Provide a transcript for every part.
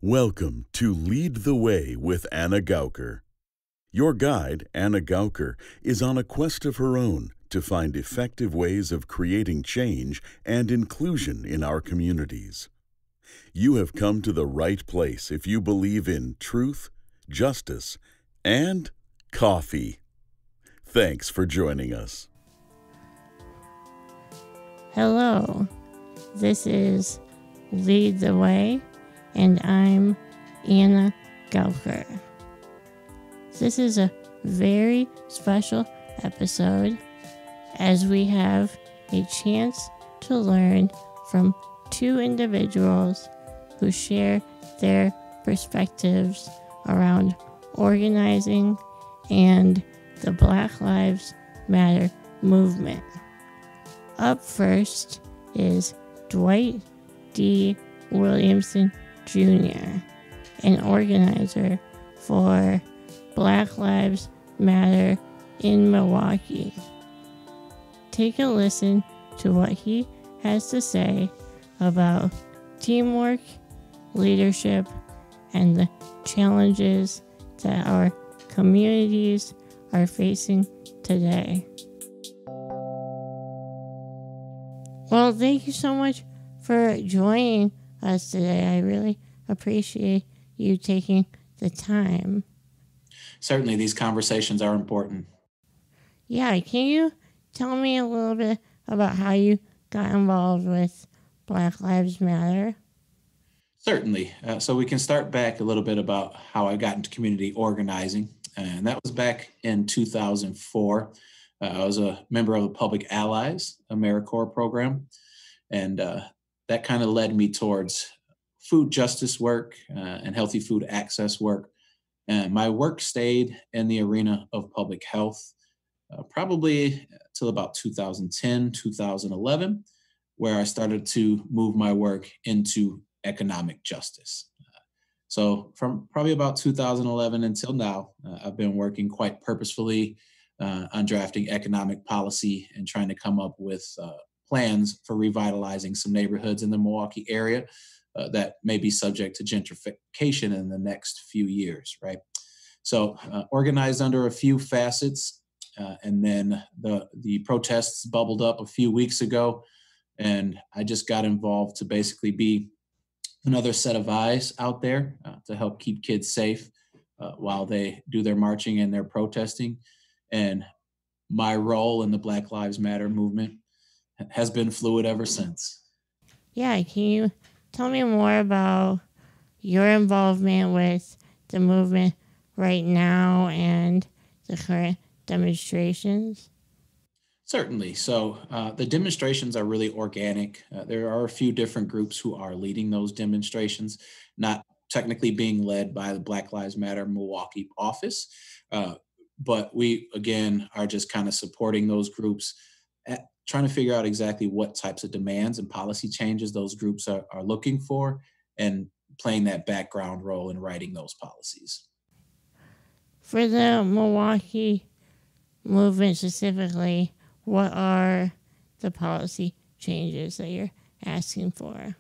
Welcome to Lead the Way with Anna Gauker. Your guide, Anna Gauker, is on a quest of her own to find effective ways of creating change and inclusion in our communities. You have come to the right place if you believe in truth, justice, and coffee. Thanks for joining us. Hello, this is Lead the Way, and I'm Anna Gauker. This is a very special episode as we have a chance to learn from two individuals who share their perspectives around organizing and the Black Lives Matter movement. Up first is Dwight D. Williamson Jr., an organizer for Black Lives Matter in Milwaukee. Take a listen to what he has to say about teamwork, leadership, and the challenges that our communities are facing today. Well, thank you so much for joining us today. I really appreciate you taking the time. Certainly, these conversations are important. Yeah, can you tell me a little bit about how you got involved with Black Lives Matter? Certainly. So we can start back a little bit about how I got into community organizing. And that was back in 2004. I was a member of the Public Allies, AmeriCorps program. And that kind of led me towards food justice work and healthy food access work. And my work stayed in the arena of public health, probably till about 2010, 2011, where I started to move my work into economic justice. So from probably about 2011 until now, I've been working quite purposefully on drafting economic policy and trying to come up with plans for revitalizing some neighborhoods in the Milwaukee area that may be subject to gentrification in the next few years, right? So organized under a few facets, and then the protests bubbled up a few weeks ago, and I just got involved to basically be another set of eyes out there to help keep kids safe while they do their marching and their protesting. And my role in the Black Lives Matter movement has been fluid ever since. Yeah, can you tell me more about your involvement with the movement right now and the current demonstrations? Certainly. So the demonstrations are really organic. There are a few different groups who are leading those demonstrations, not technically being led by the Black Lives Matter Milwaukee office. But we, again, are just kind of supporting those groups, trying to figure out exactly what types of demands and policy changes those groups are looking for, and playing that background role in writing those policies. For the Milwaukee movement specifically, what are the policy changes that you're asking for?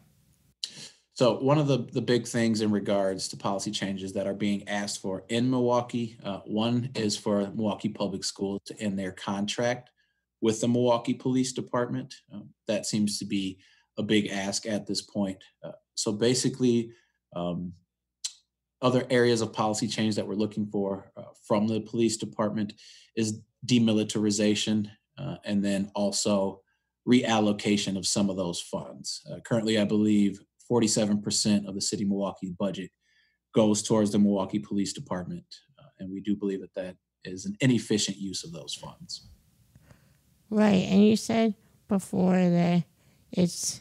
So one of the big things in regards to policy changes that are being asked for in Milwaukee, one is for Milwaukee Public Schools to end their contract with the Milwaukee Police Department. That seems to be a big ask at this point. So basically, other areas of policy change that we're looking for from the police department is demilitarization, and then also reallocation of some of those funds. Currently, I believe 47% of the city of Milwaukee budget goes towards the Milwaukee Police Department, and we do believe that that is an inefficient use of those funds. Right, and you said before that it's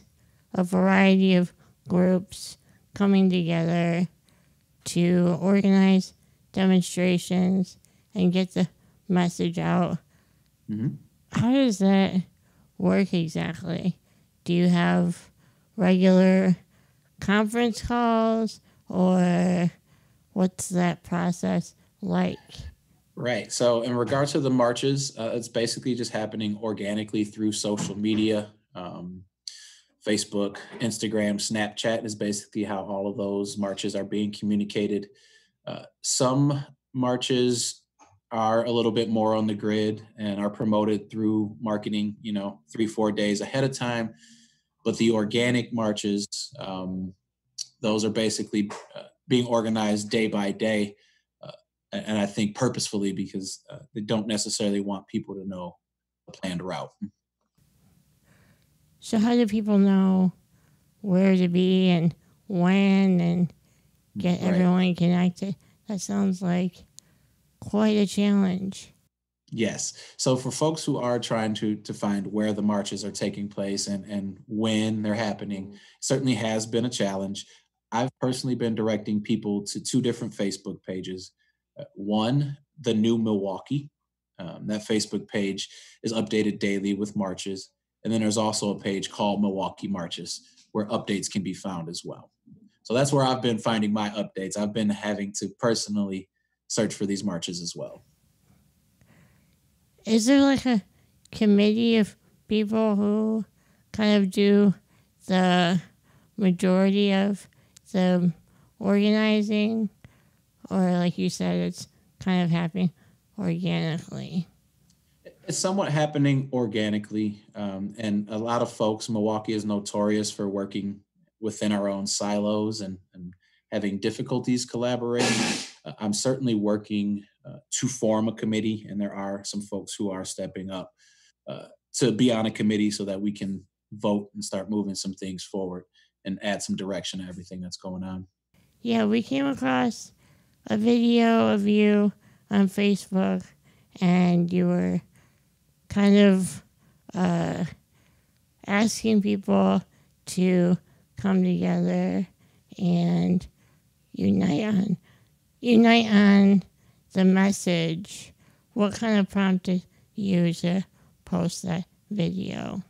a variety of groups coming together to organize demonstrations and get the message out. Mm-hmm. How does that work exactly? Do you have regular conference calls, or what's that process like? Right. So in regards to the marches, it's basically just happening organically through social media. Facebook, Instagram, Snapchat is basically how all of those marches are being communicated. Some marches are a little bit more on the grid and are promoted through marketing, 3-4 days ahead of time. But the organic marches, those are basically being organized day by day. And I think purposefully because they don't necessarily want people to know the planned route. So how do people know where to be and when and get everyone connected? That sounds like quite a challenge. Yes. So for folks who are trying to find where the marches are taking place and when they're happening, certainly has been a challenge. I've personally been directing people to 2 different Facebook pages. One, the new Milwaukee. That Facebook page is updated daily with marches. And then there's also a page called Milwaukee Marches where updates can be found as well. So that's where I've been finding my updates. I've been having to personally search for these marches as well. Is there like a committee of people who kind of do the majority of the organizing? Or like you said, it's kind of happening organically? It's somewhat happening organically. And a lot of folks, Milwaukee is notorious for working within our own silos and having difficulties collaborating. I'm certainly working to form a committee, and there are some folks who are stepping up to be on a committee so that we can vote and start moving some things forward and add some direction to everything that's going on. Yeah, we came across a video of you on Facebook, and you were kind of asking people to come together and unite on the message. What kind of prompted you to post that video?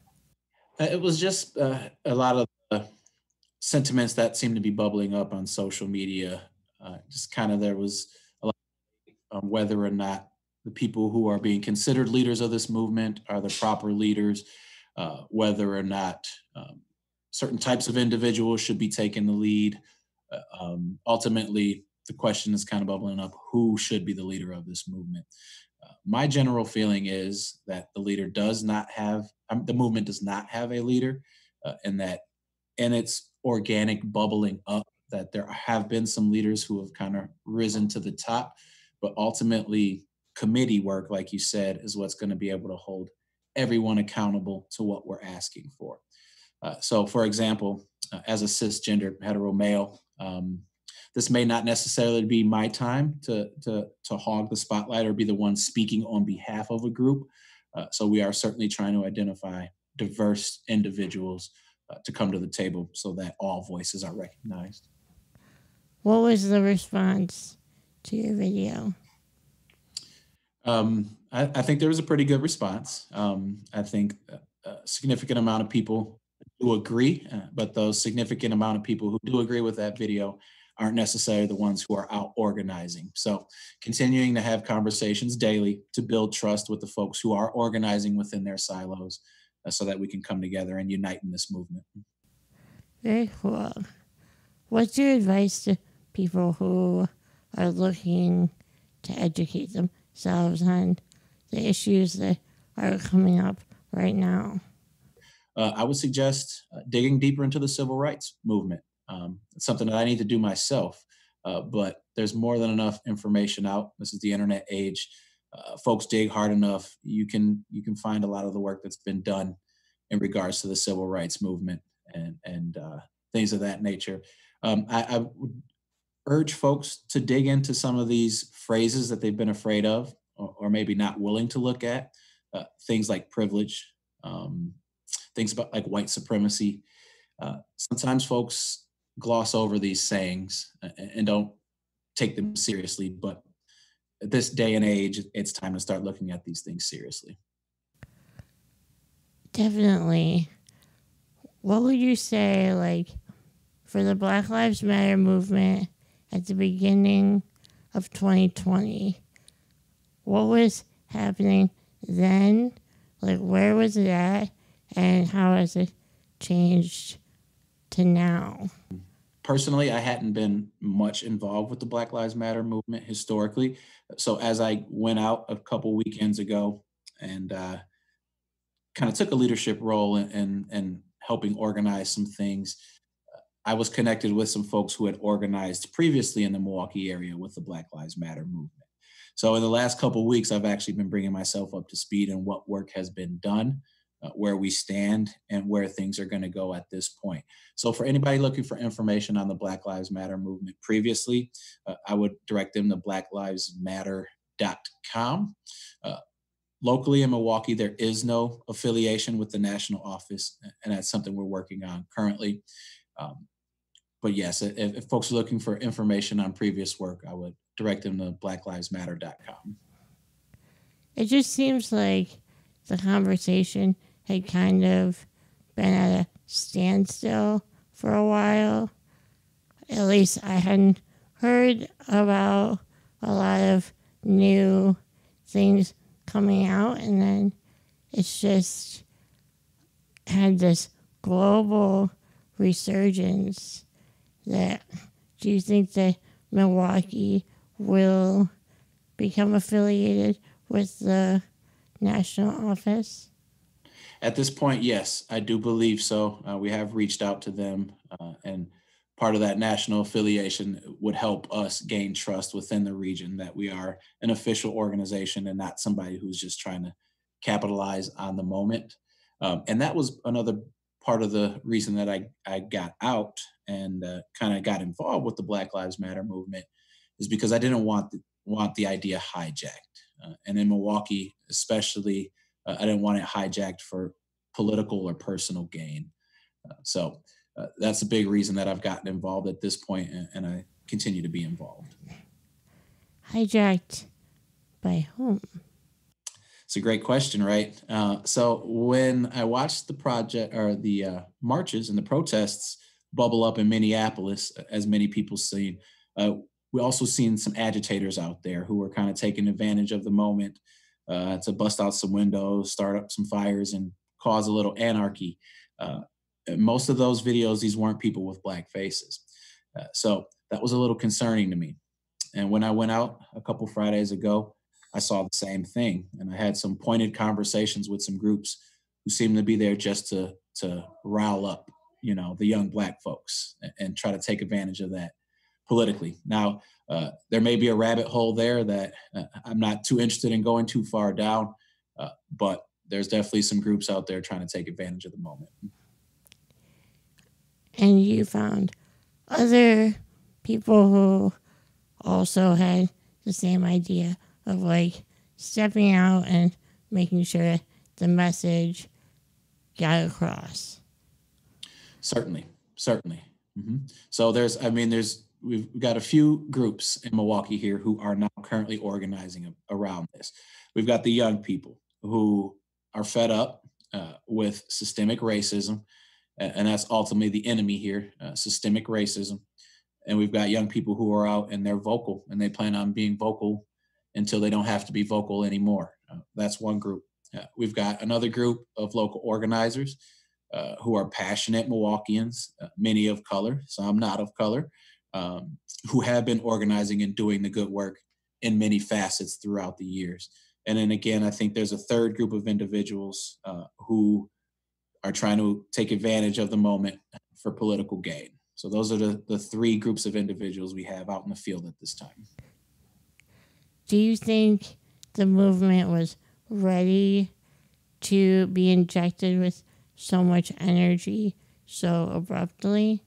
It was just a lot of the sentiments that seemed to be bubbling up on social media. Just kind of there was a lot on whether or not the people who are being considered leaders of this movement are the proper leaders, whether or not certain types of individuals should be taking the lead. Ultimately, the question is kind of bubbling up, who should be the leader of this movement? My general feeling is that the movement does not have a leader, and that in its organic bubbling up, that there have been some leaders who have kind of risen to the top, but ultimately committee work, like you said, is what's going to be able to hold everyone accountable to what we're asking for. So for example, as a cisgender hetero male, this may not necessarily be my time to hog the spotlight or be the one speaking on behalf of a group. So we are certainly trying to identify diverse individuals to come to the table so that all voices are recognized. What was the response to your video? I think there was a pretty good response. I think a significant amount of people do agree, but those significant amount of people who do agree with that video aren't necessarily the ones who are out organizing. So continuing to have conversations daily to build trust with the folks who are organizing within their silos so that we can come together and unite in this movement. Very cool. What's your advice to people who are looking to educate themselves on the issues that are coming up right now? I would suggest digging deeper into the civil rights movement. It's something that I need to do myself, but there's more than enough information out. This is the internet age. Folks dig hard enough, you can find a lot of the work that's been done in regards to the civil rights movement and things of that nature. I would urge folks to dig into some of these phrases that they've been afraid of or maybe not willing to look at, things like privilege, things about like white supremacy. Sometimes folks gloss over these sayings and don't take them seriously, but at this day and age, it's time to start looking at these things seriously. Definitely. What would you say, like, for the Black Lives Matter movement at the beginning of 2020, what was happening then? Like, where was it at? And how has it changed to now? Personally, I hadn't been much involved with the Black Lives Matter movement historically. So as I went out a couple weekends ago and kind of took a leadership role in helping organize some things, I was connected with some folks who had organized previously in the Milwaukee area with the Black Lives Matter movement. So in the last couple of weeks, I've actually been bringing myself up to speed on what work has been done, where we stand, and where things are going to go at this point. So for anybody looking for information on the Black Lives Matter movement previously, I would direct them to blacklivesmatter.com. Locally in Milwaukee, there is no affiliation with the national office, and that's something we're working on currently. But yes, if folks are looking for information on previous work, I would direct them to blacklivesmatter.com. It just seems like the conversation had kind of been at a standstill for a while. At least I hadn't heard about a lot of new things coming out, and then it's just had this global resurgence. That do you think that Milwaukee will become affiliated with the national office? At this point, yes, I do believe so. We have reached out to them, and part of that national affiliation would help us gain trust within the region that we are an official organization and not somebody who's just trying to capitalize on the moment. And that was another part of the reason that I got out and kind of got involved with the Black Lives Matter movement, is because I didn't want the idea hijacked. And in Milwaukee, especially, I didn't want it hijacked for political or personal gain. So that's a big reason that I've gotten involved at this point, and I continue to be involved. Hijacked by whom? It's a great question, right? So when I watched the project or the marches and the protests bubble up in Minneapolis, as many people seen, we also seen some agitators out there who were kind of taking advantage of the moment to bust out some windows, start up some fires, and cause a little anarchy. Most of those videos, these weren't people with black faces. So that was a little concerning to me. And when I went out a couple Fridays ago, I saw the same thing. And I had some pointed conversations with some groups who seemed to be there just to rile up, the young black folks and try to take advantage of that politically. Now, there may be a rabbit hole there that I'm not too interested in going too far down, but there's definitely some groups out there trying to take advantage of the moment. And you found other people who also had the same idea of like stepping out and making sure the message got across. Certainly. Mm-hmm. So we've got a few groups in Milwaukee here who are now currently organizing around this. We've got the young people who are fed up with systemic racism, and that's ultimately the enemy here, systemic racism. And we've got young people who are out and they're vocal, and they plan on being vocal until they don't have to be vocal anymore. That's one group. We've got another group of local organizers who are passionate Milwaukeeans, many of color, some not of color, who have been organizing and doing the good work in many facets throughout the years. And then again, I think there's a third group of individuals who are trying to take advantage of the moment for political gain. So those are the three groups of individuals we have out in the field at this time. Do you think the movement was ready to be injected with so much energy so abruptly?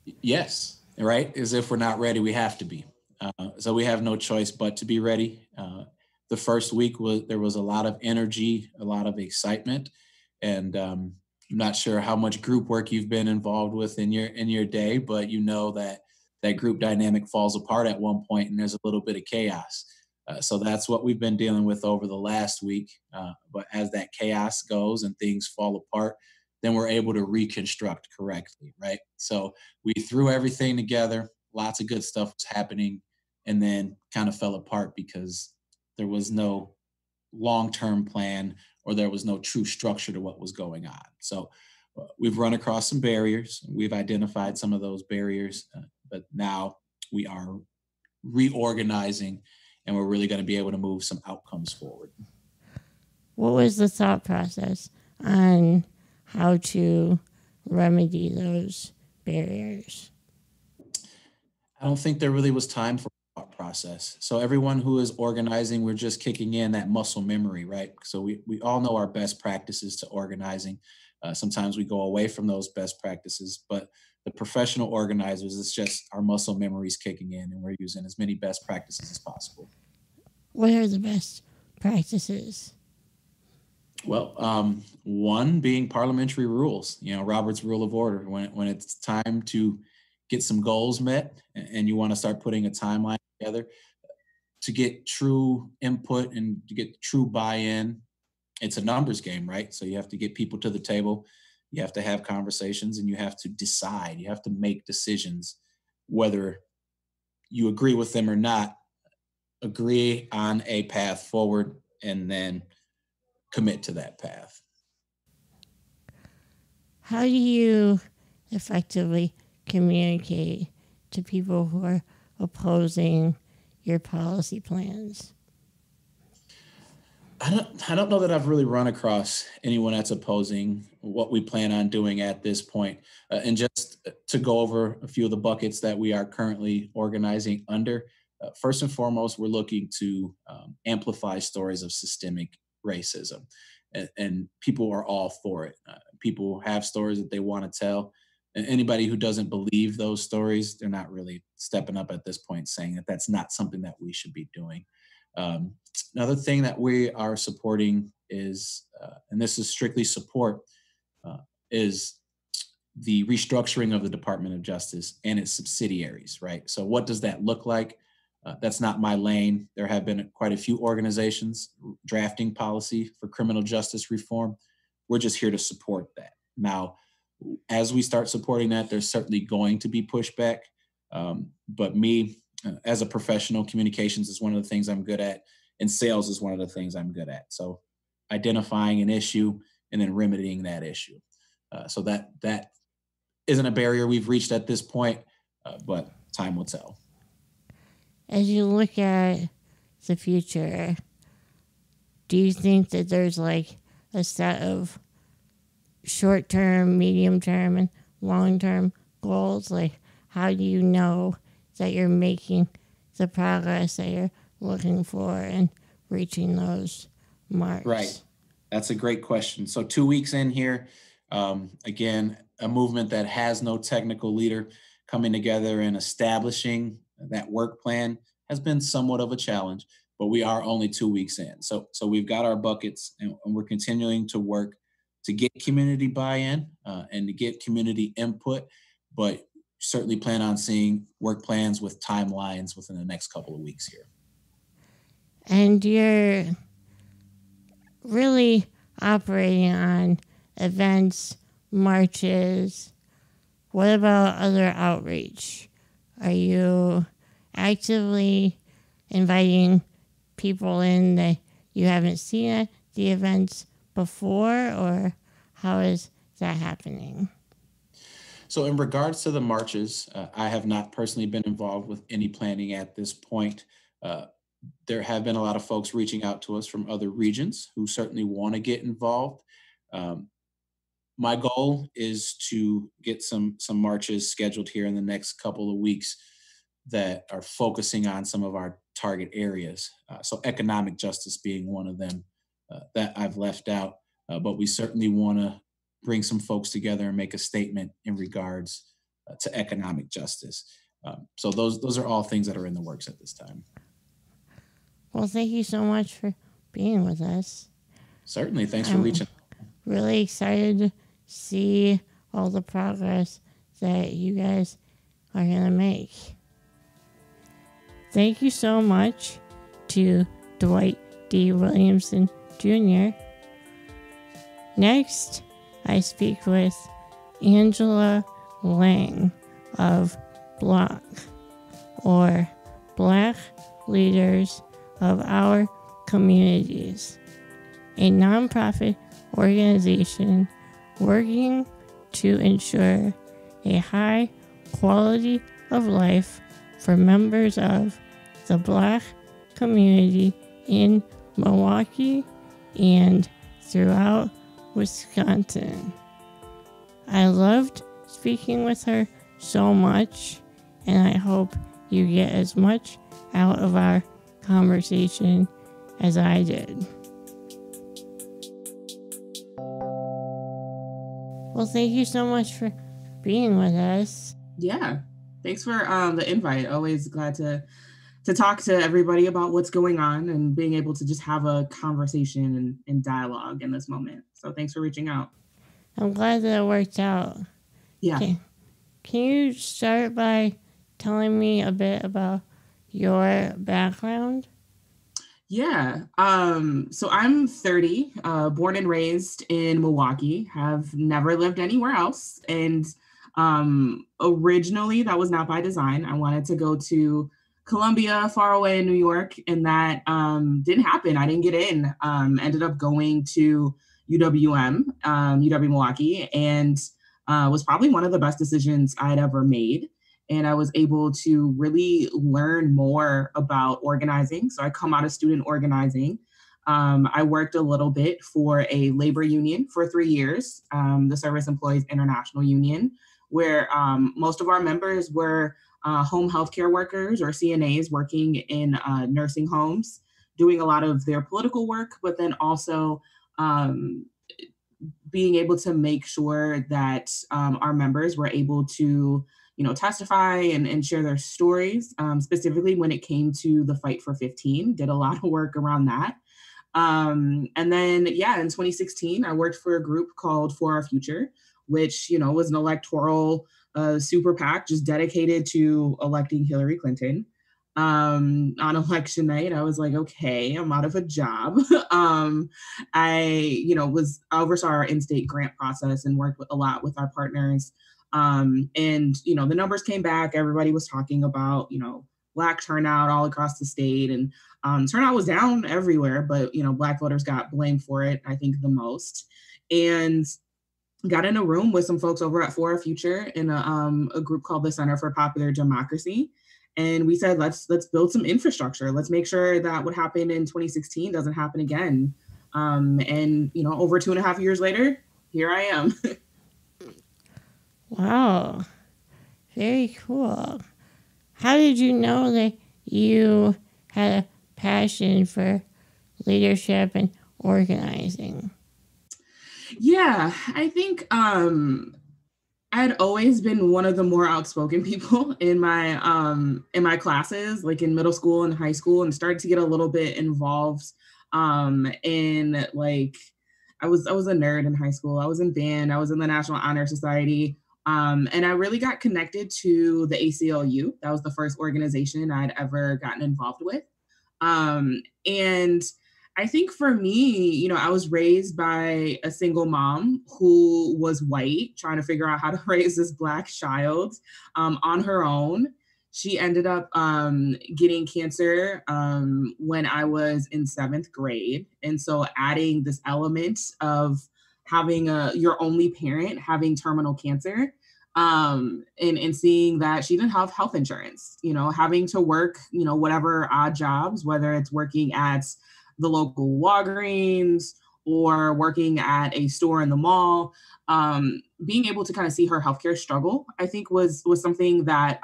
Yes, right? As if we're not ready, we have to be. So we have no choice but to be ready. The first week there was a lot of energy, a lot of excitement, and I'm not sure how much group work you've been involved with in your day, but you know that group dynamic falls apart at one point, and there's a little bit of chaos. So that's what we've been dealing with over the last week. But as that chaos goes and things fall apart, then we're able to reconstruct correctly, right? So we threw everything together, lots of good stuff was happening, and then kind of fell apart because there was no long-term plan or there was no true structure to what was going on. So we've run across some barriers. We've identified some of those barriers, but now we are reorganizing, and we're really going to be able to move some outcomes forward. What was the thought process on how to remedy those barriers? I don't think there really was time for a thought process. So everyone who is organizing, we're just kicking in that muscle memory, right? So we all know our best practices to organizing. Sometimes we go away from those best practices, but the professional organizers, it's just our muscle memories kicking in, and we're using as many best practices as possible. What are the best practices? Well, one being parliamentary rules, Robert's Rule of Order. When it's time to get some goals met and you want to start putting a timeline together to get true input and to get true buy-in, it's a numbers game, right? So you have to get people to the table, you have to have conversations, and you have to decide, you have to make decisions, whether you agree with them or not, agree on a path forward, and then commit to that path. How do you effectively communicate to people who are opposing your policy plans? I don't know that I've really run across anyone that's opposing what we plan on doing at this point. And just to go over a few of the buckets that we are currently organizing under, first and foremost, we're looking to amplify stories of systemic racism. And people are all for it. People have stories that they want to tell. And anybody who doesn't believe those stories, they're not really stepping up at this point saying that that's not something that we should be doing. Another thing that we are supporting is, and this is strictly support, is the restructuring of the Department of Justice and its subsidiaries, right? So what does that look like? That's not my lane. There have been quite a few organizations drafting policy for criminal justice reform. We're just here to support that. Now, as we start supporting that, there's certainly going to be pushback. But me, as a professional, communications is one of the things I'm good at, and sales is one of the things I'm good at. So identifying an issue and then remedying that issue. So that isn't a barrier we've reached at this point, but time will tell. As you look at the future, do you think that there's like a set of short-term, medium-term, and long-term goals? Like, how do you know that you're making the progress that you're looking for and reaching those marks? Right. That's a great question. So 2 weeks in here, again, a movement that has no technical leader coming together and establishing that work plan has been somewhat of a challenge, but we are only 2 weeks in. So we've got our buckets, and we're continuing to work to get community buy-in and to get community input, but certainly plan on seeing work plans with timelines within the next couple of weeks here. And you're really operating on events, marches. What about other outreach? Are you actively inviting people in that you haven't seen at the events before, or how is that happening? So in regards to the marches, I have not personally been involved with any planning at this point. There have been a lot of folks reaching out to us from other regions who certainly want to get involved. My goal is to get some marches scheduled here in the next couple of weeks that are focusing on some of our target areas. So economic justice being one of them that I've left out, but we certainly want to bring some folks together and make a statement in regards to economic justice. So those are all things that are in the works at this time. Well, thank you so much for being with us. Certainly. Thanks for reaching out. Really excited to see all the progress that you guys are going to make. Thank you so much to Dwight D. Williamson Jr. Next, I speak with Angela Lang of BLOC, or Black Leaders of Our Communities. a nonprofit organization working to ensure a high quality of life for members of the Black community in Milwaukee and throughout Wisconsin. I loved speaking with her so much, and I hope you get as much out of our conversation as I did. Well, thank you so much for being with us. Yeah, thanks for the invite. Always glad to talk to everybody about what's going on and being able to just have a conversation and dialogue in this moment. So thanks for reaching out. I'm glad that it worked out. Yeah. Can you start by telling me a bit about your background? Yeah. So I'm 30, born and raised in Milwaukee, have never lived anywhere else. And originally that was not by design. I wanted to go to Columbia, far away in New York, and that didn't happen. I didn't get in. Ended up going to UW Milwaukee, and was probably one of the best decisions I'd ever made. And I was able to really learn more about organizing. So I come out of student organizing. I worked a little bit for a labor union for 3 years, the Service Employees International Union, where most of our members were home healthcare workers or CNAs working in nursing homes, doing a lot of their political work, but then also being able to make sure that our members were able to, testify and share their stories, specifically when it came to the Fight for 15, did a lot of work around that. And then, in 2016, I worked for a group called For Our Future, which, was an electoral super PAC just dedicated to electing Hillary Clinton. On election night, I was like, okay, I'm out of a job. I oversaw our in-state grant process and worked a lot with our partners. And, the numbers came back. Everybody was talking about, Black turnout all across the state, and turnout was down everywhere, but, Black voters got blamed for it, I think, the most. And got in a room with some folks over at For Our Future in a group called the Center for Popular Democracy. And we said, let's build some infrastructure. Let's make sure that what happened in 2016 doesn't happen again. And, over 2.5 years later, here I am. Wow. Very cool. How did you know that you had a passion for leadership and organizing? Yeah, I think I'd always been one of the more outspoken people in my classes, like in middle school and high school, and started to get a little bit involved in, like, I was a nerd in high school. I was in band. I was in the National Honor Society. And I really got connected to the ACLU. That was the first organization I'd ever gotten involved with. And I think for me, I was raised by a single mom who was white, trying to figure out how to raise this Black child on her own. She ended up getting cancer when I was in 7th grade. And so adding this element of having your only parent having terminal cancer, and seeing that she didn't have health insurance, having to work, whatever odd jobs, whether it's working at the local Walgreens or working at a store in the mall, being able to kind of see her healthcare struggle, I think was something that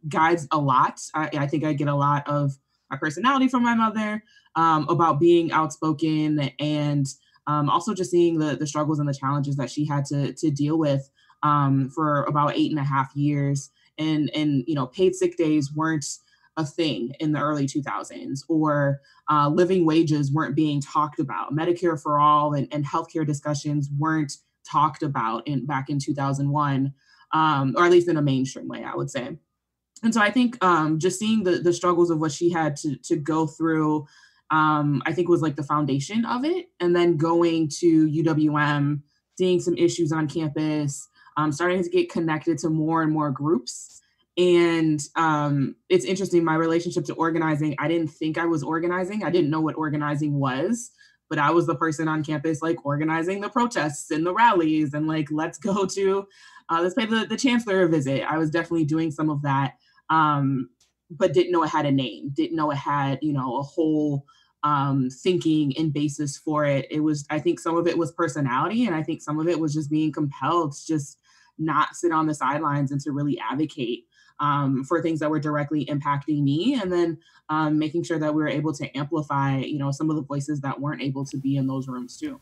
guides a lot. I think I get a lot of my personality from my mother, about being outspoken, and also just seeing the struggles and the challenges that she had to deal with for about 8.5 years. And paid sick days weren't a thing in the early 2000s, or living wages weren't being talked about. Medicare for all and healthcare discussions weren't talked about back in 2001, or at least in a mainstream way, I would say. And so I think just seeing the struggles of what she had to go through, I think was like the foundation of it. And then going to UWM, seeing some issues on campus, starting to get connected to more and more groups. And it's interesting, my relationship to organizing, I didn't think I was organizing. I didn't know what organizing was but I was the person on campus like organizing the protests and the rallies and like, let's go to, let's pay the chancellor a visit. I was definitely doing some of that, but didn't know it had a name, didn't know it had, you know, a whole thinking and basis for it. It was, I think some of it was personality, and I think some of it was just being compelled to just not sit on the sidelines and to really advocate for things that were directly impacting me, and then making sure that we were able to amplify, you know, some of the voices that weren't able to be in those rooms too.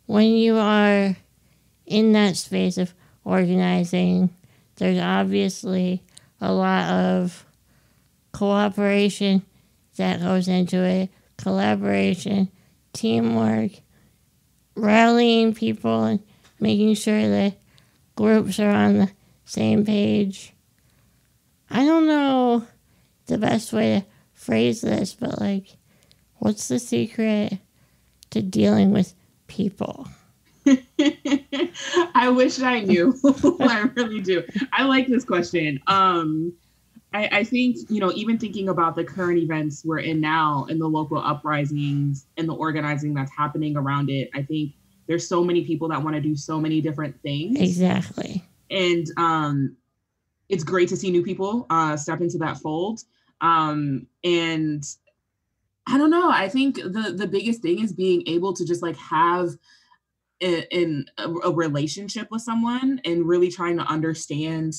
When you are in that space of organizing, there's obviously a lot of cooperation that goes into it, collaboration, teamwork, rallying people and making sure that groups are on the same page. I don't know the best way to phrase this, but like, what's the secret to dealing with people? I wish I knew. I really do. I like this question. I think, you know, even thinking about the current events we're in now and the local uprisings and the organizing that's happening around it, I think there's so many people that want to do so many different things. Exactly. And it's great to see new people step into that fold. And I don't know, I think the biggest thing is being able to just like have a relationship with someone and really trying to understand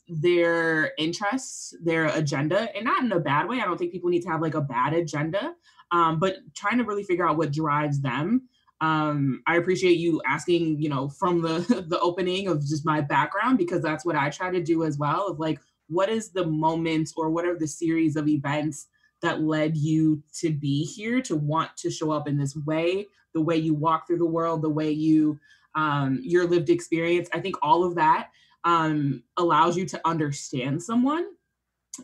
their interests, their agenda, and not in a bad way. I don't think people need to have like a bad agenda, but trying to really figure out what drives them. I appreciate you asking, you know, from the opening of just my background, because that's what I try to do as well, of like, what is the moment or what are the series of events that led you to be here, to want to show up in this way, the way you walk through the world, the way you, your lived experience. I think all of that allows you to understand someone.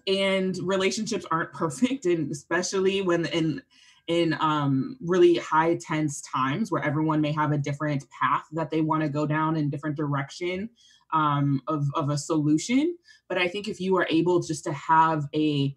And relationships aren't perfect, and especially when in really high tense times where everyone may have a different path that they want to go down in different direction of a solution. But I think if you are able just to have a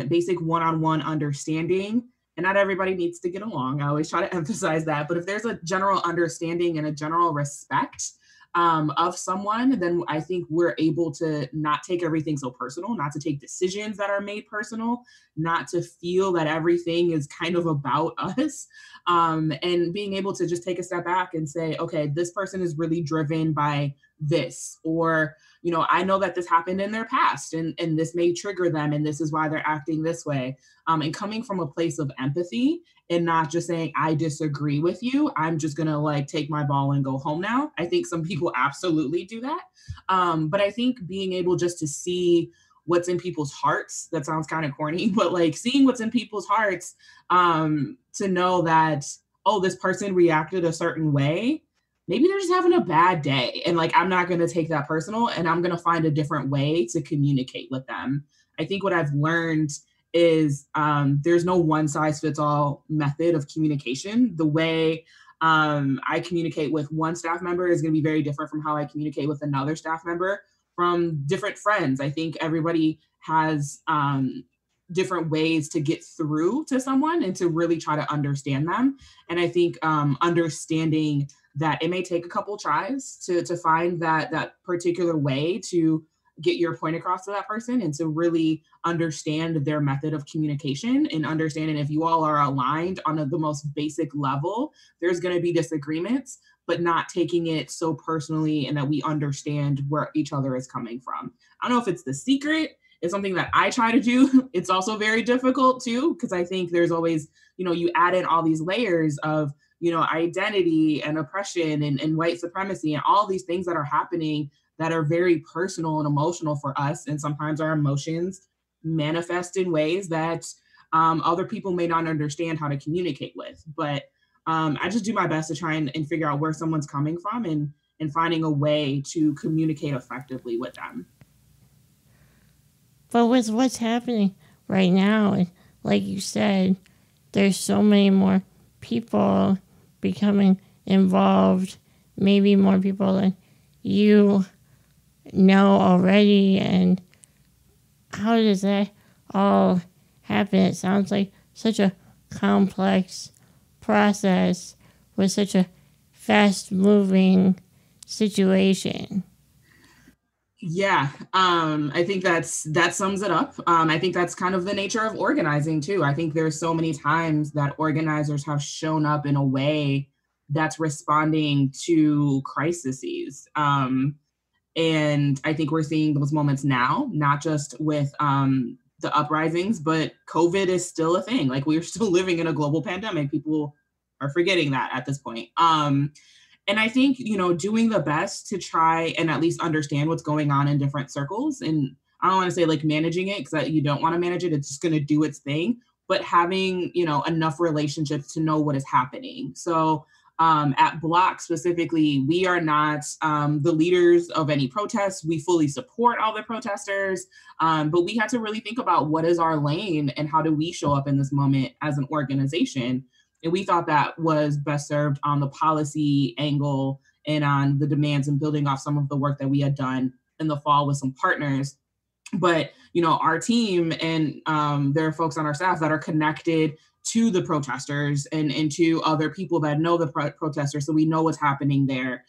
basic one-on-one understanding, and not everybody needs to get along, I always try to emphasize that, but if there's a general understanding and a general respect of someone, then I think we're able to not take everything so personal, not to take decisions that are made personal, not to feel that everything is kind of about us, and being able to just take a step back and say, okay, this person is really driven by this, or, you know, I know that this happened in their past and this may trigger them and this is why they're acting this way. And coming from a place of empathy and not just saying, I disagree with you, I'm just going to like take my ball and go home now. I think some people absolutely do that. But I think being able just to see what's in people's hearts, that sounds kind of corny, but like seeing what's in people's hearts, to know that, oh, this person reacted a certain way. Maybe they're just having a bad day. And like, I'm not going to take that personal and I'm going to find a different way to communicate with them. I think what I've learned is there's no one size fits all method of communication. The way I communicate with one staff member is going to be very different from how I communicate with another staff member, from different friends. I think everybody has different ways to get through to someone and to really try to understand them. And I think understanding that it may take a couple tries to find that particular way to get your point across to that person, and to really understand their method of communication, and understanding if you all are aligned on the most basic level, there's going to be disagreements, but not taking it so personally, and that we understand where each other is coming from. I don't know if it's the secret. It's something that I try to do. It's also very difficult too, because I think there's always, you know, you add in all these layers of, you know, identity and oppression and white supremacy and all these things that are happening that are very personal and emotional for us. And sometimes our emotions manifest in ways that other people may not understand how to communicate with. But I just do my best to try and figure out where someone's coming from, and finding a way to communicate effectively with them. But with what's happening right now, and like you said, there's so many more people becoming involved, maybe more people than you know already. And how does that all happen? It sounds like such a complex process with such a fast-moving situation. Yeah, I think that sums it up. I think that's kind of the nature of organizing too. I think there's so many times that organizers have shown up in a way that's responding to crises. And I think we're seeing those moments now, not just with the uprisings, but COVID is still a thing. Like, we're still living in a global pandemic. People are forgetting that at this point. And I think, doing the best to try and at least understand what's going on in different circles. And I don't want to say like managing it, because you don't want to manage it. It's just going to do its thing. But having, enough relationships to know what is happening. So at BLOC specifically, we are not the leaders of any protests. We fully support all the protesters. But we had to really think about what is our lane and how do we show up in this moment as an organization. And we thought that was best served on the policy angle and on the demands and building off some of the work that we had done in the fall with some partners. But, our team and there are folks on our staff that are connected to the protesters and to other people that know the protesters. So we know what's happening there.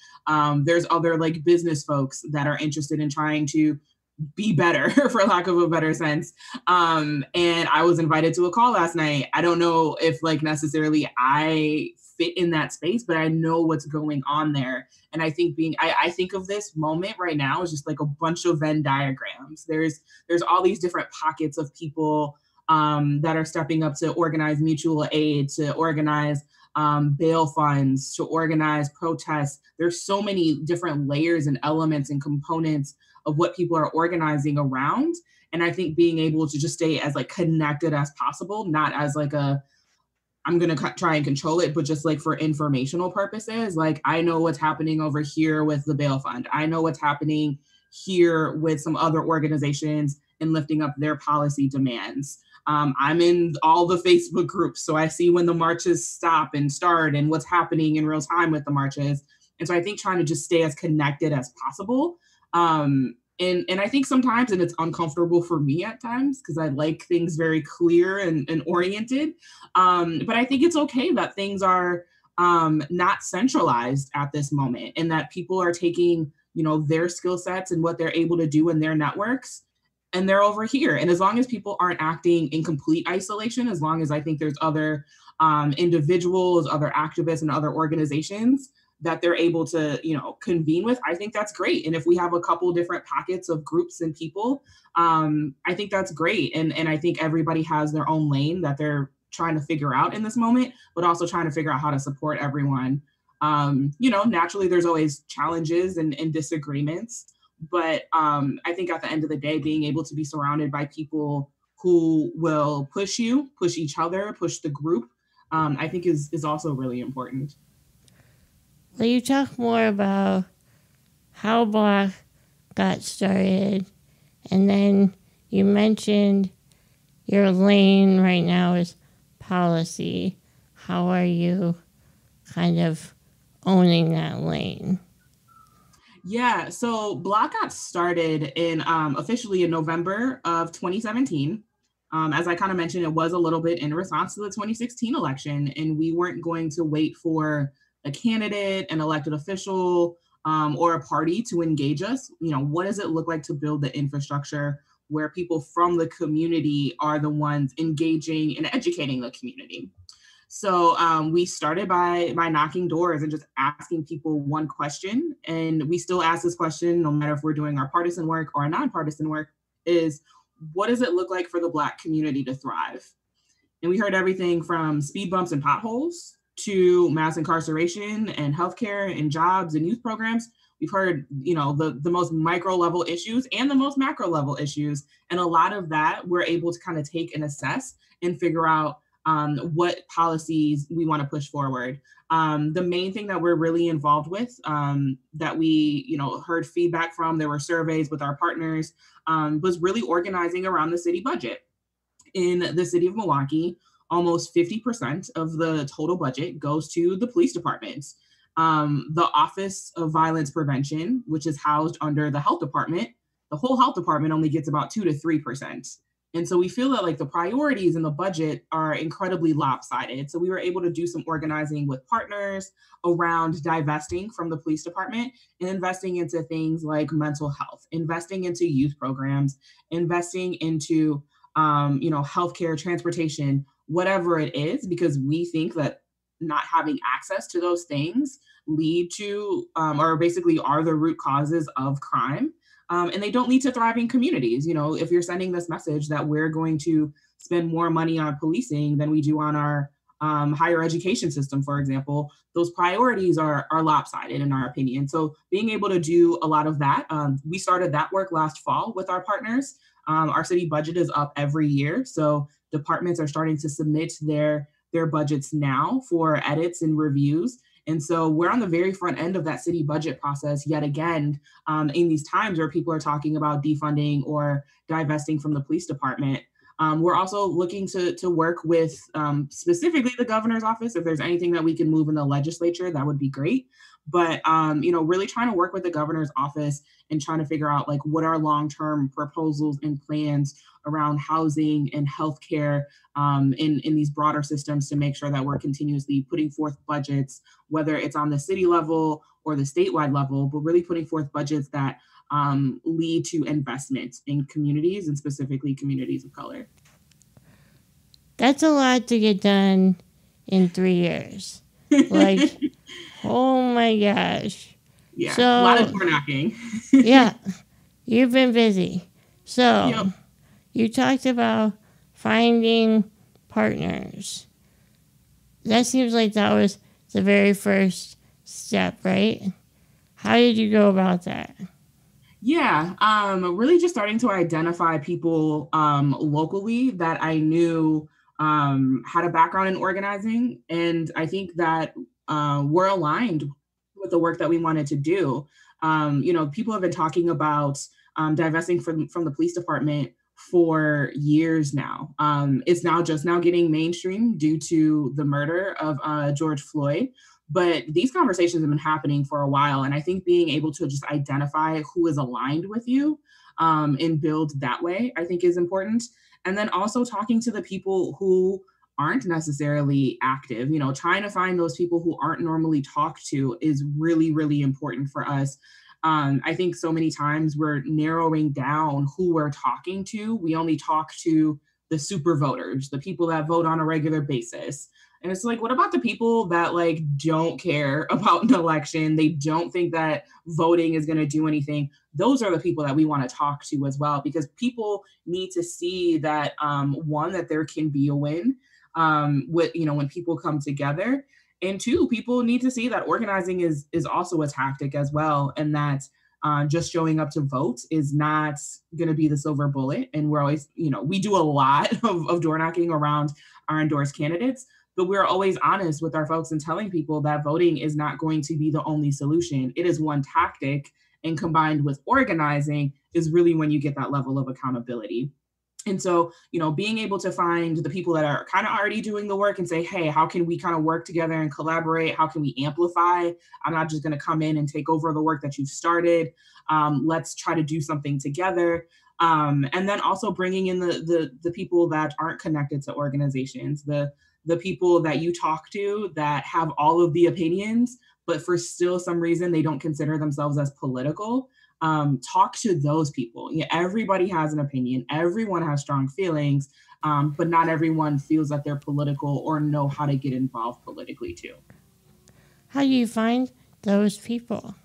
There's other like business folks that are interested in trying to be better, for lack of a better sense. And I was invited to a call last night. I don't know if like necessarily I fit in that space, but I know what's going on there. And I think I think of this moment right now as just like a bunch of Venn diagrams. There's all these different pockets of people that are stepping up to organize mutual aid, to organize bail funds, to organize protests. There's so many different layers and elements and components of what people are organizing around. And I think being able to just stay as like connected as possible, not as like I'm going to try and control it, but just like for informational purposes. Like, I know what's happening over here with the bail fund. I know what's happening here with some other organizations and lifting up their policy demands. I'm in all the Facebook groups, so I see when the marches stop and start and what's happening in real time with the marches. And so I think trying to just stay as connected as possible. And I think sometimes, and it's uncomfortable for me at times, because I like things very clear and oriented. But I think it's okay that things are not centralized at this moment, and that people are taking, their skill sets and what they're able to do in their networks, and they're over here. And as long as people aren't acting in complete isolation, as long as I think there's other individuals, other activists, and other organizations that they're able to, convene with, I think that's great. And if we have a couple different pockets of groups and people, I think that's great. And I think everybody has their own lane that they're trying to figure out in this moment, but also trying to figure out how to support everyone. Naturally, there's always challenges and disagreements, but I think at the end of the day, being able to be surrounded by people who will push you, push each other, push the group, I think is also really important. Will you talk more about how BLOC got started? And then you mentioned your lane right now is policy. How are you kind of owning that lane? Yeah, so BLOC got started in officially in November of 2017. As I kind of mentioned, it was a little bit in response to the 2016 election, and we weren't going to wait for a candidate, an elected official, or a party to engage us. What does it look like to build the infrastructure where people from the community are the ones engaging and educating the community? So we started by knocking doors and just asking people one question. And we still ask this question, no matter if we're doing our partisan work or our nonpartisan work, is what does it look like for the Black community to thrive? And we heard everything from speed bumps and potholes to mass incarceration and healthcare and jobs and youth programs. We've heard, the most micro level issues and the most macro level issues. And a lot of that we're able to kind of take and assess and figure out what policies we want to push forward. The main thing that we're really involved with, that we, heard feedback from, there were surveys with our partners, was really organizing around the city budget. In the city of Milwaukee, almost 50% of the total budget goes to the police departments. The Office of Violence Prevention, which is housed under the health department, the whole health department only gets about 2 to 3%. And so we feel that like the priorities in the budget are incredibly lopsided. So we were able to do some organizing with partners around divesting from the police department and investing into things like mental health, investing into youth programs, investing into healthcare, transportation, whatever it is, because we think that not having access to those things lead to or basically are the root causes of crime. And they don't lead to thriving communities. If you're sending this message that we're going to spend more money on policing than we do on our higher education system, for example, those priorities are lopsided in our opinion. So being able to do a lot of that, we started that work last fall with our partners. Our city budget is up every year. So departments are starting to submit their budgets now for edits and reviews. And so we're on the very front end of that city budget process yet again, in these times where people are talking about defunding or divesting from the police department. We're also looking to work with specifically the governor's office. If there's anything that we can move in the legislature, that would be great. But, really trying to work with the governor's office and trying to figure out like what are long-term proposals and plans around housing and healthcare in these broader systems to make sure that we're continuously putting forth budgets, whether it's on the city level or the statewide level, but really putting forth budgets that lead to investments in communities and specifically communities of color. That's a lot to get done in 3 years. Like, oh my gosh. Yeah, so, a lot of door knocking. Yeah, you've been busy. So, Yep. You talked about finding partners. That seems like that was the very first step, right? How did you go about that? Yeah, really just starting to identify people locally that I knew had a background in organizing. And I think that we're aligned with the work that we wanted to do. People have been talking about divesting from the police department for years now. It's just now getting mainstream due to the murder of George Floyd. But these conversations have been happening for a while. And I think being able to just identify who is aligned with you and build that way, I think is important. And then also talking to the people who aren't necessarily active, trying to find those people who aren't normally talked to is really, really important for us. I think so many times we're narrowing down who we're talking to. We only talk to the super voters, the people that vote on a regular basis. And it's like, what about the people that like don't care about an election? They don't think that voting is going to do anything. Those are the people that we want to talk to as well, because people need to see that one, that there can be a win when people come together. And two, people need to see that organizing is also a tactic as well. And that just showing up to vote is not going to be the silver bullet. And we're always, we do a lot of door knocking around our endorsed candidates, but we're always honest with our folks and telling people that voting is not going to be the only solution. It is one tactic, and combined with organizing is really when you get that level of accountability. And so, being able to find the people that are kind of already doing the work and say, hey, how can we kind of work together and collaborate? How can we amplify? I'm not just going to come in and take over the work that you've started. Let's try to do something together. And then also bringing in the people that aren't connected to organizations, the people that you talk to that have all of the opinions, but for still some reason they don't consider themselves as political. Talk to those people. Everybody has an opinion. Everyone has strong feelings, but not everyone feels that they're political or know how to get involved politically too. How do you find those people?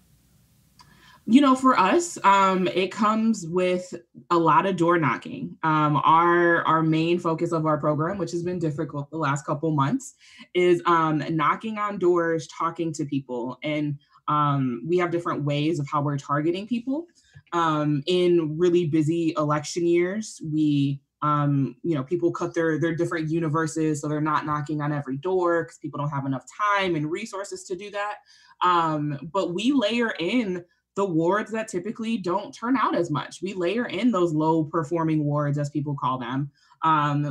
For us, it comes with a lot of door knocking. Our main focus of our program, which has been difficult the last couple months, is knocking on doors, talking to people. And we have different ways of how we're targeting people. In really busy election years, we, people cut their different universes, so they're not knocking on every door because people don't have enough time and resources to do that. But we layer in the wards that typically don't turn out as much. We layer in those low performing wards, as people call them.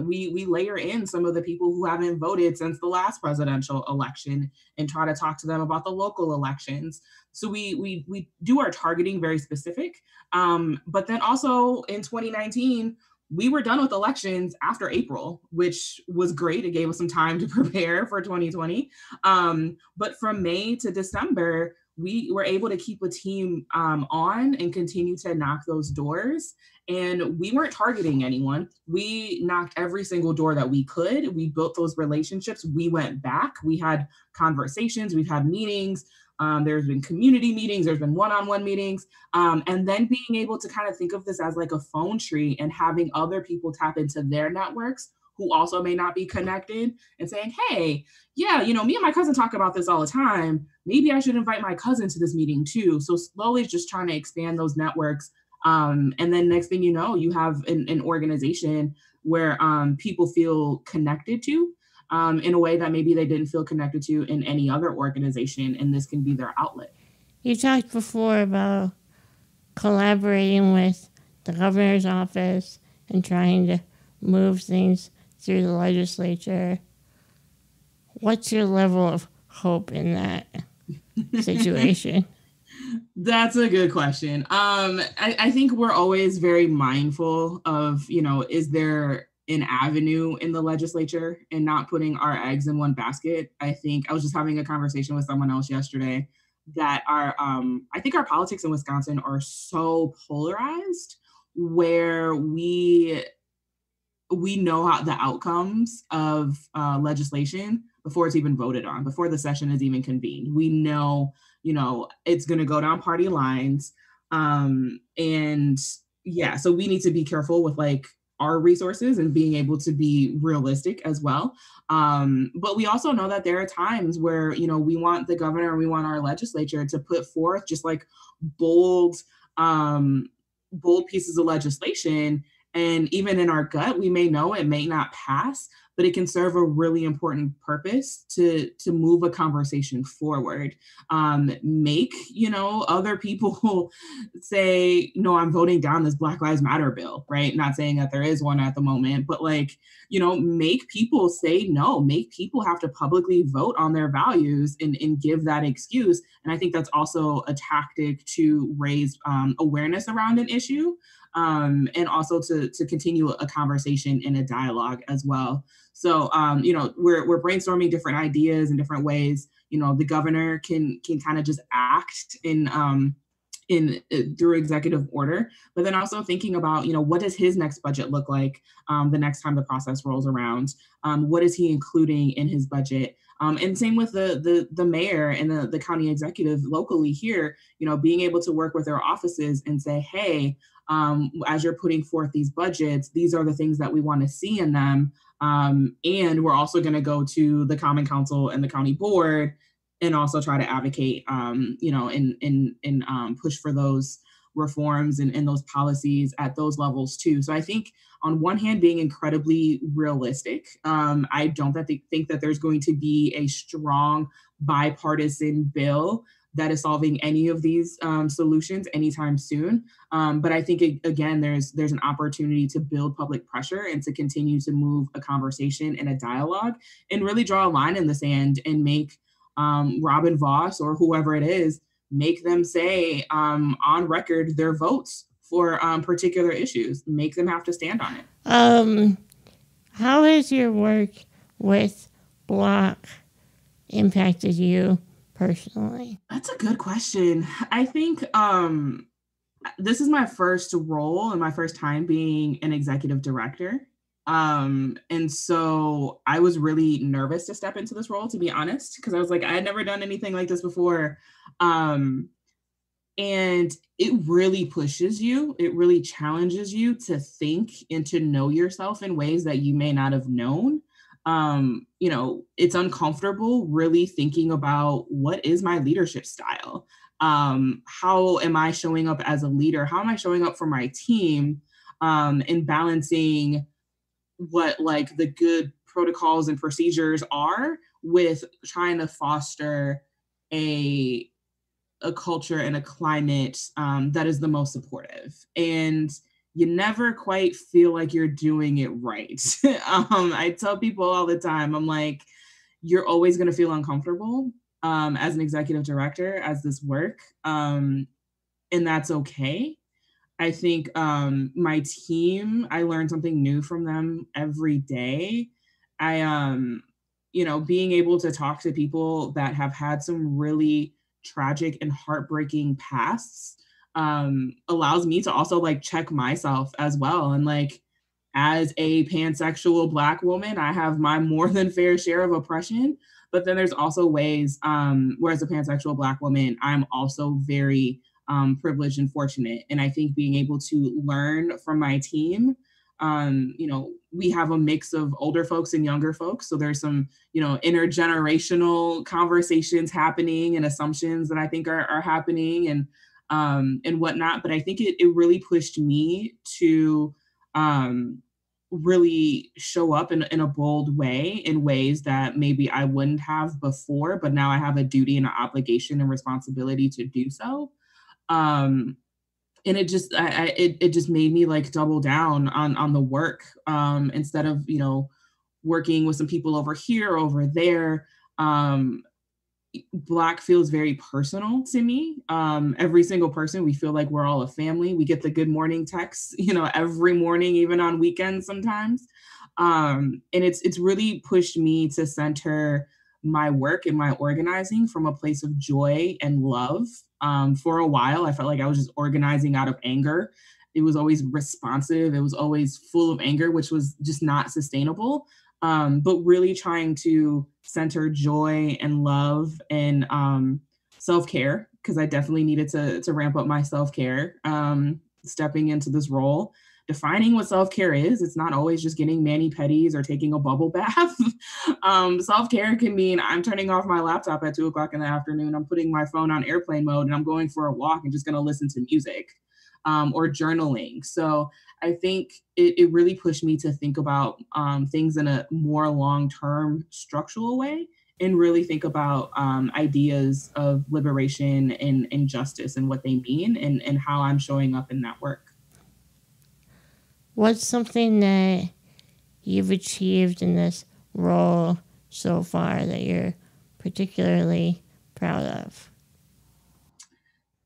We layer in some of the people who haven't voted since the last presidential election and try to talk to them about the local elections. So we do our targeting very specific. But then also in 2019, we were done with elections after April, which was great. It gave us some time to prepare for 2020. But from May to December, we were able to keep a team on and continue to knock those doors. And we weren't targeting anyone. We knocked every single door that we could. We built those relationships. We went back. We had conversations. We've had meetings. There's been community meetings, there's been one-on-one meetings, and then being able to kind of think of this as like a phone tree and having other people tap into their networks who also may not be connected and saying, hey, yeah, me and my cousin talk about this all the time. Maybe I should invite my cousin to this meeting too. So slowly just trying to expand those networks. And then next thing you know, you have an organization where people feel connected to. In a way that maybe they didn't feel connected to in any other organization, and this can be their outlet. You talked before about collaborating with the governor's office and trying to move things through the legislature. What's your level of hope in that situation? That's a good question. I think we're always very mindful of, is there an avenue in the legislature and not putting our eggs in one basket. I think I was just having a conversation with someone else yesterday that I think our politics in Wisconsin are so polarized where we know how the outcomes of legislation before it's even voted on, before the session is even convened. We know, it's going to go down party lines. And yeah, so we need to be careful with our resources and being able to be realistic as well. But we also know that there are times where, we want the governor and we want our legislature to put forth just bold pieces of legislation. And even in our gut, we may know it may not pass, but it can serve a really important purpose to move a conversation forward. Make, other people say, no, I'm voting down this Black Lives Matter bill, right? Not saying that there is one at the moment, but make people say no, make people have to publicly vote on their values and give that excuse. And I think that's also a tactic to raise awareness around an issue. And also to continue a conversation and a dialogue as well. So, we're brainstorming different ideas and different ways. The governor can kind of just act through executive order, but then also thinking about, what does his next budget look like the next time the process rolls around? What is he including in his budget? And same with the mayor and the county executive locally here, being able to work with their offices and say, hey, as you're putting forth these budgets, these are the things that we want to see in them. And we're also going to go to the Common Council and the county board and also try to advocate, and push for those reforms and those policies at those levels too. So I think on one hand, being incredibly realistic, I don't think that there's going to be a strong bipartisan bill that is solving any of these solutions anytime soon. But I think, again, there's an opportunity to build public pressure and to continue to move a conversation and a dialogue and really draw a line in the sand and make Robin Vos or whoever it is, make them say on record their votes for particular issues, make them have to stand on it. How has your work with BLOC impacted you personally? That's a good question. I think this is my first role and my first time being an executive director. And so I was really nervous to step into this role, to be honest, because I was I had never done anything like this before. And it really pushes you. It really challenges you to think and to know yourself in ways that you may not have known. It's uncomfortable really thinking about what is my leadership style? How am I showing up as a leader? How am I showing up for my team? And balancing what the good protocols and procedures are with trying to foster a culture and a climate that is the most supportive. And you never quite feel like you're doing it right. I tell people all the time, I'm you're always going to feel uncomfortable as an executive director, as this work. And that's okay. I think my team, I learn something new from them every day. I, being able to talk to people that have had some really tragic and heartbreaking pasts allows me to also like check myself as well. And like, as a pansexual Black woman, I have my more than fair share of oppression. But then there's also ways where as a pansexual Black woman, I'm also very privileged and fortunate. And I think being able to learn from my team, we have a mix of older folks and younger folks. So there's some, intergenerational conversations happening and assumptions that I think are happening and whatnot. But I think it really pushed me to really show up in a bold way, in ways that maybe I wouldn't have before, but now I have a duty and an obligation and responsibility to do so. And it just it just made me like double down on the work instead of working with some people over here, over there. Black feels very personal to me. Every single person, we feel like we're all a family. We get the good morning texts, every morning, even on weekends sometimes. And it's really pushed me to center my work and my organizing from a place of joy and love. For a while, I felt like I was just organizing out of anger. It was always responsive. It was always full of anger, which was just not sustainable. But really trying to center joy and love and self-care, because I definitely needed to ramp up my self-care, stepping into this role, defining what self-care is. It's not always just getting mani-pedis or taking a bubble bath. Self-care can mean I'm turning off my laptop at 2:00 in the afternoon. I'm putting my phone on airplane mode and I'm going for a walk and just going to listen to music or journaling. So I think it really pushed me to think about things in a more long-term structural way and really think about ideas of liberation and justice and what they mean and how I'm showing up in that work. What's something that you've achieved in this role so far that you're particularly proud of?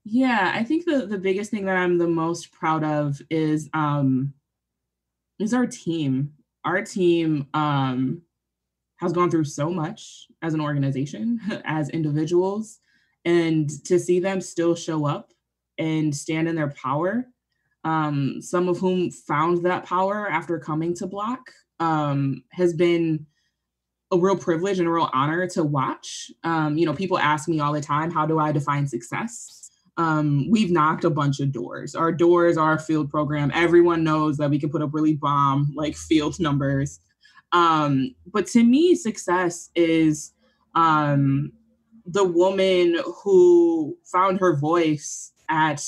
Yeah, I think the biggest thing that I'm the most proud of is our team. Our team has gone through so much as an organization, as individuals, and to see them still show up and stand in their power. Some of whom found that power after coming to BLOC has been a real privilege and a real honor to watch. People ask me all the time, how do I define success? We've knocked a bunch of doors. Our doors are our field program. Everyone knows that we can put up really bomb like field numbers. But to me, success is the woman who found her voice at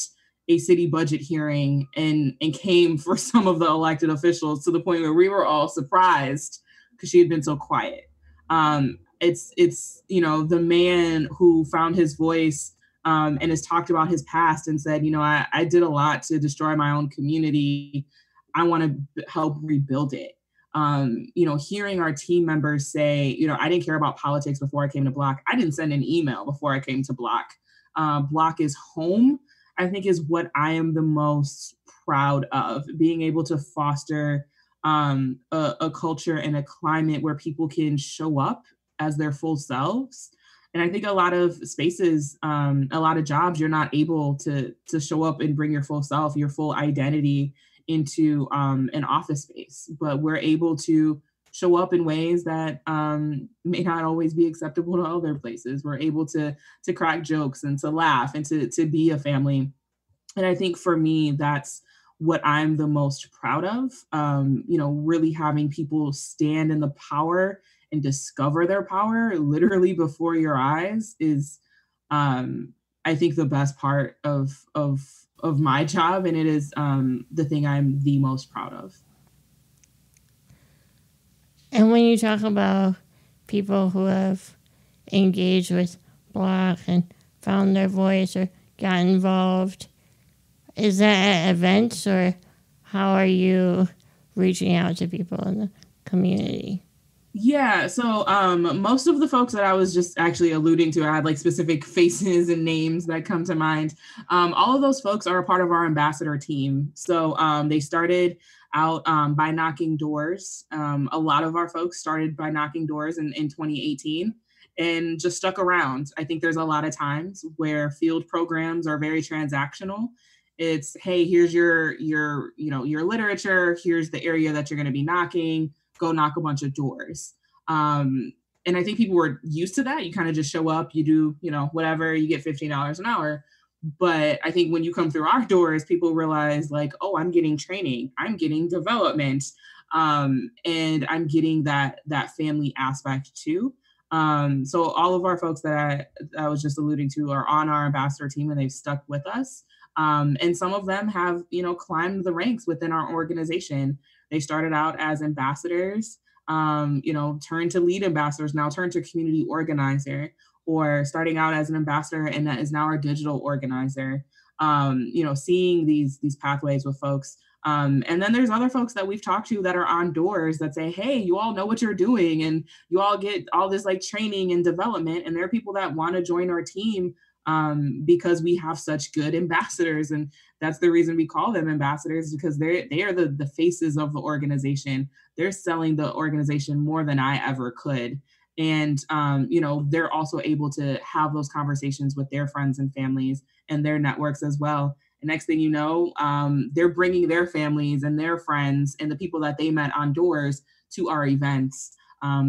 a city budget hearing and came for some of the elected officials to the point where we were all surprised because she had been so quiet. It's the man who found his voice and has talked about his past and said, I did a lot to destroy my own community. I want to help rebuild it. Hearing our team members say, I didn't care about politics before I came to BLOC. I didn't send an email before I came to BLOC. BLOC is home, I think, is what I am the most proud of, being able to foster a culture and a climate where people can show up as their full selves. And I think a lot of spaces, a lot of jobs, you're not able to show up and bring your full self, your full identity into an office space. But we're able to show up in ways that may not always be acceptable to other places. We're able to crack jokes and to laugh and to be a family. And I think for me, that's what I'm the most proud of. Really having people stand in the power and discover their power literally before your eyes is, I think, the best part of my job, and it is the thing I'm the most proud of. And when you talk about people who have engaged with BLOC and found their voice or got involved, is that at events, or how are you reaching out to people in the community? Yeah, so most of the folks that I was just actually alluding to, I had like specific faces and names that come to mind. All of those folks are a part of our ambassador team. So they started out by knocking doors. A lot of our folks started by knocking doors in 2018 and just stuck around. I think there's a lot of times where field programs are very transactional. It's, hey, here's your literature, here's the area that you're going to be knocking, go knock a bunch of doors. And I think people were used to that. You kind of just show up, you do, whatever, you get $15 an hour. But I think when you come through our doors, people realize like, oh, I'm getting training, I'm getting development, and I'm getting that family aspect too. So all of our folks that I was just alluding to are on our ambassador team and they've stuck with us. And some of them have, climbed the ranks within our organization. They started out as ambassadors, turned to lead ambassadors, now turned to community organizer, or starting out as an ambassador and that is now our digital organizer. Seeing these pathways with folks. And then there's other folks that we've talked to that are on doors that say, hey, you all know what you're doing and you all get all this like training and development. And there are people that want to join our team because we have such good ambassadors. And that's the reason we call them ambassadors, because they are the faces of the organization. They're selling the organization more than I ever could. And, they're also able to have those conversations with their friends and families and their networks as well. And next thing you know, they're bringing their families and their friends and the people that they met on doors to our events.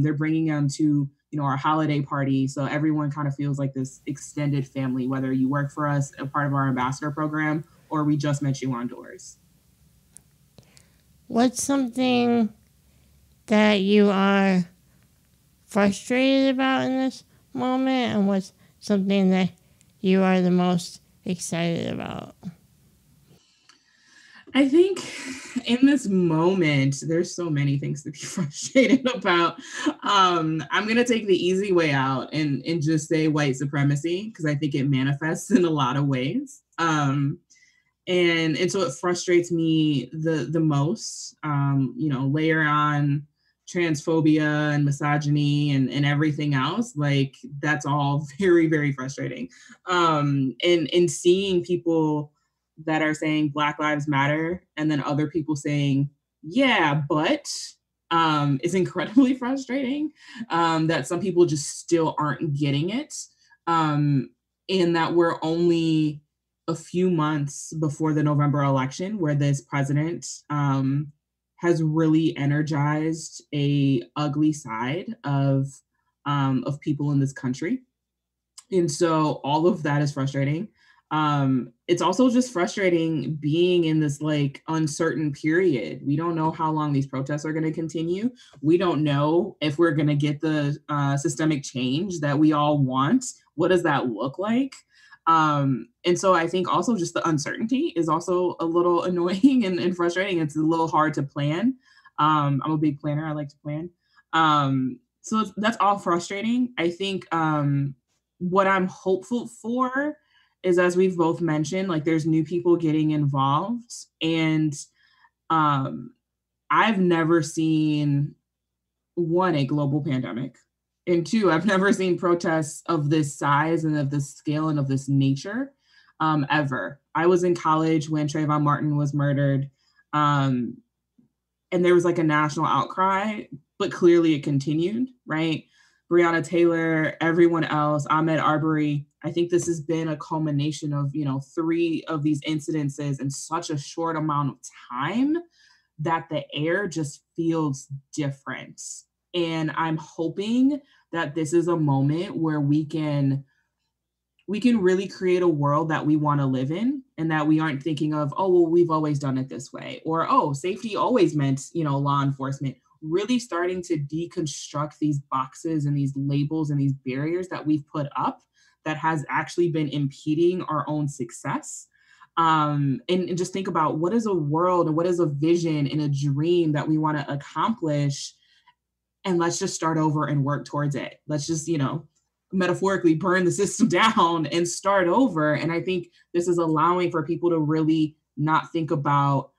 They're bringing them to, our holiday party. So everyone kind of feels like this extended family, whether you work for us, a part of our ambassador program, or we just met you on doors. What's something that you are frustrated about in this moment, and what's something that you are the most excited about? I think in this moment, there's so many things to be frustrated about. I'm going to take the easy way out and just say white supremacy, because I think it manifests in a lot of ways. And so it frustrates me the most, layer on transphobia and misogyny and everything else. Like that's all very, very frustrating. And seeing people that are saying Black Lives Matter and then other people saying, yeah, but is incredibly frustrating, that some people just still aren't getting it. And that we're only a few months before the November election, where this president has really energized a ugly side of people in this country. And so all of that is frustrating. It's also just frustrating being in this like uncertain period. We don't know how long these protests are going to continue. We don't know if we're going to get the systemic change that we all want. What does that look like? And so I think also just the uncertainty is also a little annoying and frustrating. It's a little hard to plan. I'm a big planner. I like to plan. So that's all frustrating. I think what I'm hopeful for is, as we've both mentioned, like there's new people getting involved. And I've never seen, one, a global pandemic. And two, I've never seen protests of this size and of this scale and of this nature ever. I was in college when Trayvon Martin was murdered. And there was like a national outcry, but clearly it continued, right? Breonna Taylor, everyone else, Ahmaud Arbery. I think this has been a culmination of, 3 of these incidences in such a short amount of time that the air just feels different. And I'm hoping that this is a moment where we can really create a world that we want to live in, and that we aren't thinking of, oh, well, we've always done it this way, or, oh, safety always meant, law enforcement. Really starting to deconstruct these boxes and these labels and these barriers that we've put up that has actually been impeding our own success. And just think about what is a world and what is a vision and a dream that we want to accomplish. And let's just start over and work towards it. Let's just, metaphorically burn the system down and start over. And I think this is allowing for people to really not think about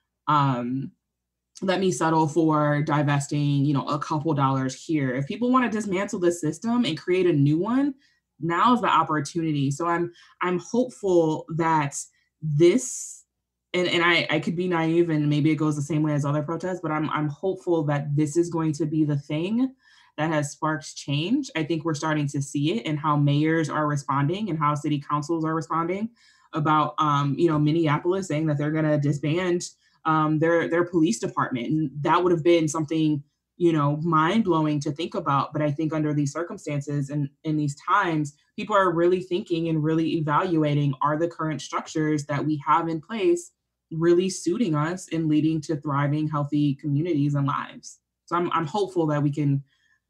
let me settle for divesting, a couple dollars here. If people want to dismantle the system and create a new one, now is the opportunity. So I'm hopeful that this, and I could be naive and maybe it goes the same way as other protests, but I'm hopeful that this is going to be the thing that has sparked change. I think we're starting to see it in how mayors are responding and how city councils are responding about, Minneapolis saying that they're going to disband their police department. And that would have been something, mind blowing to think about. But I think under these circumstances and in these times, people are really thinking and really evaluating, are the current structures that we have in place really suiting us and leading to thriving, healthy communities and lives? So I'm hopeful that we can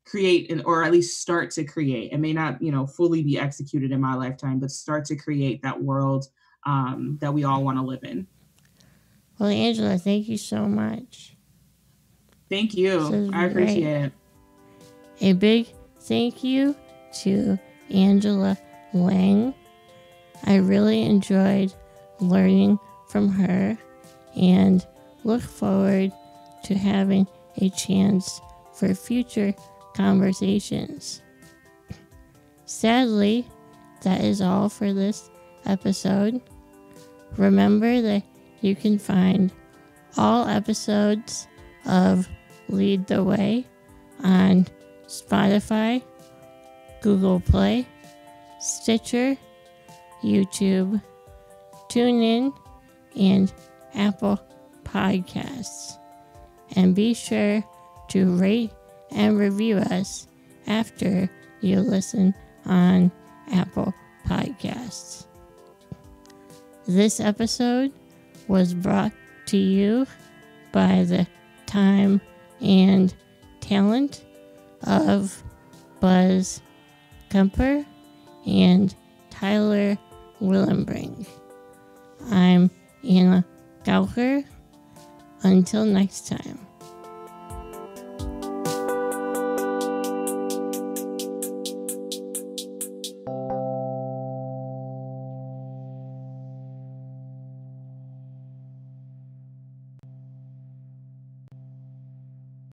create or at least start to create. It may not, fully be executed in my lifetime, but start to create that world that we all want to live in. Well, Angela, thank you so much. Thank you. I appreciate it. A big thank you to Angela Lang. I really enjoyed learning from her and look forward to having a chance for future conversations. Sadly, that is all for this episode. Remember that you can find all episodes of Lead the Way on Spotify, Google Play, Stitcher, YouTube, TuneIn, and Apple Podcasts. And be sure to rate and review us after you listen on Apple Podcasts. This episode was brought to you by the time and talent of Buzz Kemper and Tyler Willenbring. I'm Anna Gauker. Until next time.